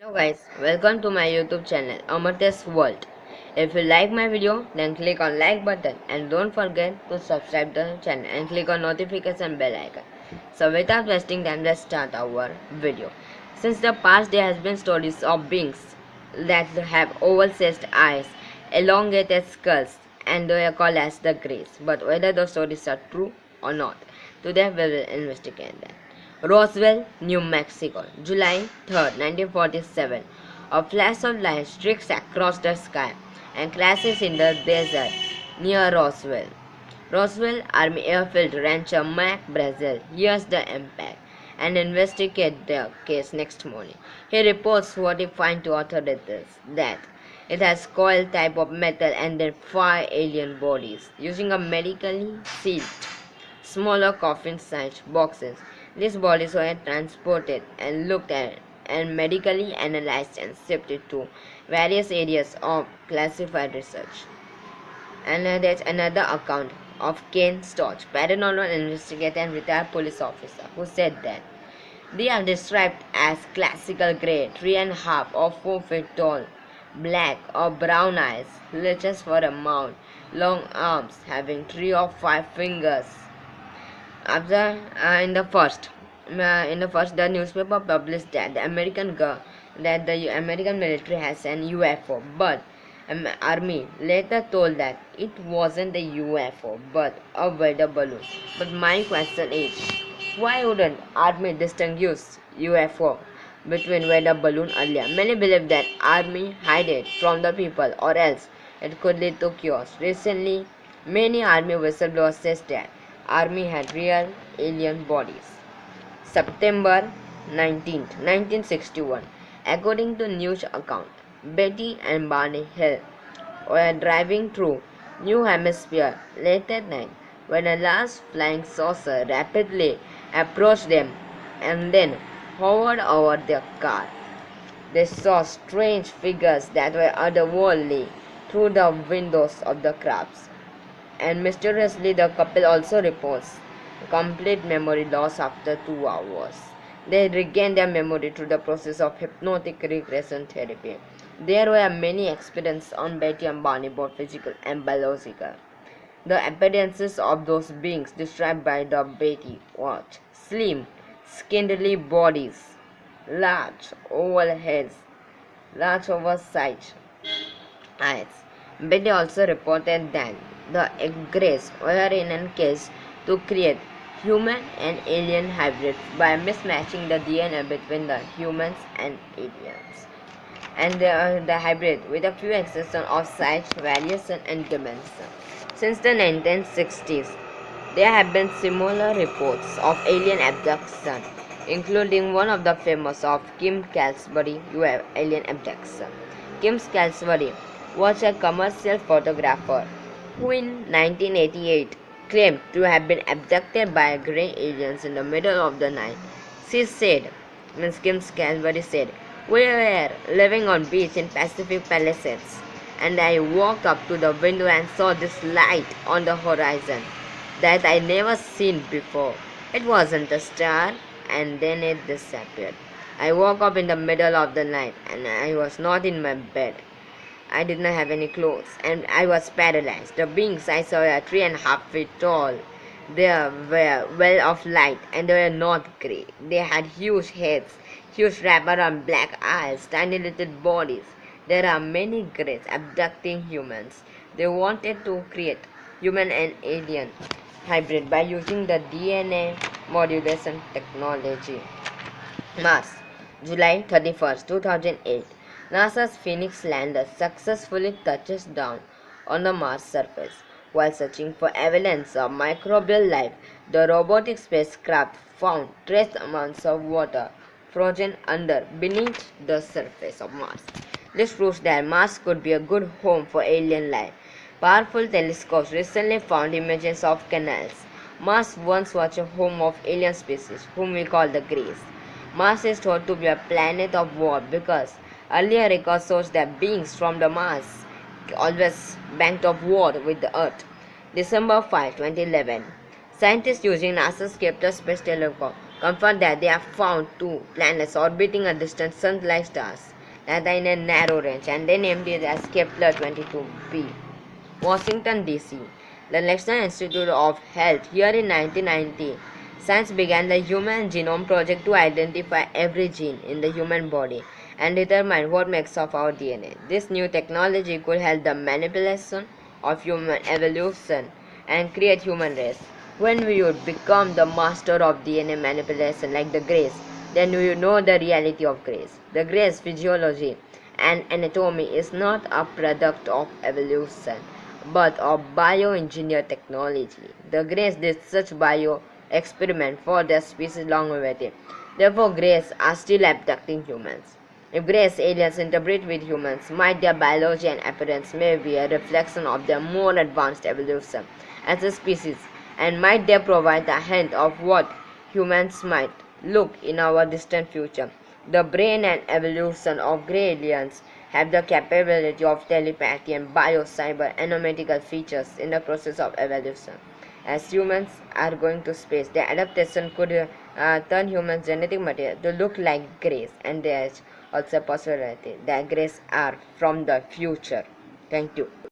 Hello guys, welcome to my YouTube channel Amartya's World. If you like my video, then click on like button and don't forget to subscribe the channel and click on notification bell icon. So without wasting time, let's start our video. Since the past there has been stories of beings that have oval-shaped eyes, elongated skulls, and they are called as the Greys. But whether those stories are true or not, today we will investigate them. Roswell, New Mexico, July 3rd, 1947. A flash of light streaks across the sky and crashes in the desert near Roswell. Roswell Army Airfield rancher Mac Brazel hears the impact and investigates the case next morning. He reports what he finds to authorities that it has coil type of metal and then 5 alien bodies using a medically sealed smaller coffin-sized boxes. These bodies were transported and looked at and medically analyzed and shipped to various areas of classified research. And there's another account of Ken Storch, paranormal investigator and retired police officer, who said that they are described as classical grey, 3.5 or 4 feet tall, black or brown eyes, leeches for a mouth, long arms having 3 or 5 fingers. After the newspaper published that the American military has an UFO, but army later told that it wasn't a UFO but a weather balloon. But my question is, why wouldn't army distinguish UFO between weather balloon earlier? Many believe that army hide it from the people, or else it could lead to chaos. Recently, many army whistleblowers said that army had real alien bodies. September 19th, 1961. According to news account, Betty and Barney Hill were driving through New Hampshire late at night when a large flying saucer rapidly approached them and then hovered over their car. They saw strange figures that were otherworldly through the windows of the craft. And mysteriously, the couple also reports complete memory loss after 2 hours. They regained their memory through the process of hypnotic regression therapy. There were many experiences on Betty and Barney, both physical and biological. The appearances of those beings described by the Betty were slim, skindly bodies, large oval heads, large oversized eyes. Betty also reported that the Greys were in a case to create human and alien hybrids by mismatching the DNA between the humans and aliens, and the hybrid with a few exceptions of size, variation, and dimension. Since the 1960s, there have been similar reports of alien abduction, including one of the famous of Kim Calsbury alien abduction. Kim Calsbury was a commercial photographer who in 1988 claimed to have been abducted by grey aliens in the middle of the night. She said, Kim Calsbury said, "We were living on beach in Pacific Palisades, and I walked up to the window and saw this light on the horizon that I never seen before. It wasn't a star, and then it disappeared. I woke up in the middle of the night, and I was not in my bed. I did not have any clothes, and I was paralyzed. The beings I saw were 3.5 feet tall. They were well of light, and they were not grey. They had huge heads, huge wraparound black eyes, tiny little bodies. There are many Greys abducting humans. They wanted to create human and alien hybrid by using the DNA modulation technology." Mars, July 31st, 2008. NASA's Phoenix lander successfully touches down on the Mars surface. While searching for evidence of microbial life, the robotic spacecraft found trace amounts of water frozen beneath the surface of Mars. This proves that Mars could be a good home for alien life. Powerful telescopes recently found images of canals. Mars once was a home of alien species, whom we call the Greys. Mars is thought to be a planet of war because earlier records shows that beings from the Mars always banked of war with the Earth. December 5, 2011. Scientists using NASA's Kepler Space Telescope confirmed that they have found two planets orbiting a distant sun-like stars. that are in a narrow range, and they named it as Kepler 22b. Washington, D.C. The National Institute of Health. Here in 1990, science began the Human Genome Project to identify every gene in the human body and determine what makes up our DNA. This new technology could help the manipulation of human evolution and create human race. When we would become the master of DNA manipulation like the Greys, then we would know the reality of Greys. The Greys' physiology and anatomy is not a product of evolution but of bioengineered technology. The Greys did such bio experiment for their species longevity. Therefore, Greys are still abducting humans. If Greys aliens interbreed with humans, might their biology and appearance may be a reflection of their more advanced evolution as a species, and might they provide a hint of what humans might look in our distant future. The brain and evolution of grey aliens have the capability of telepathy and biocyber anomatical features in the process of evolution. As humans are going to space, their adaptation could turn human genetic material to look like greys, and there is also a possibility that greys are from the future. Thank you.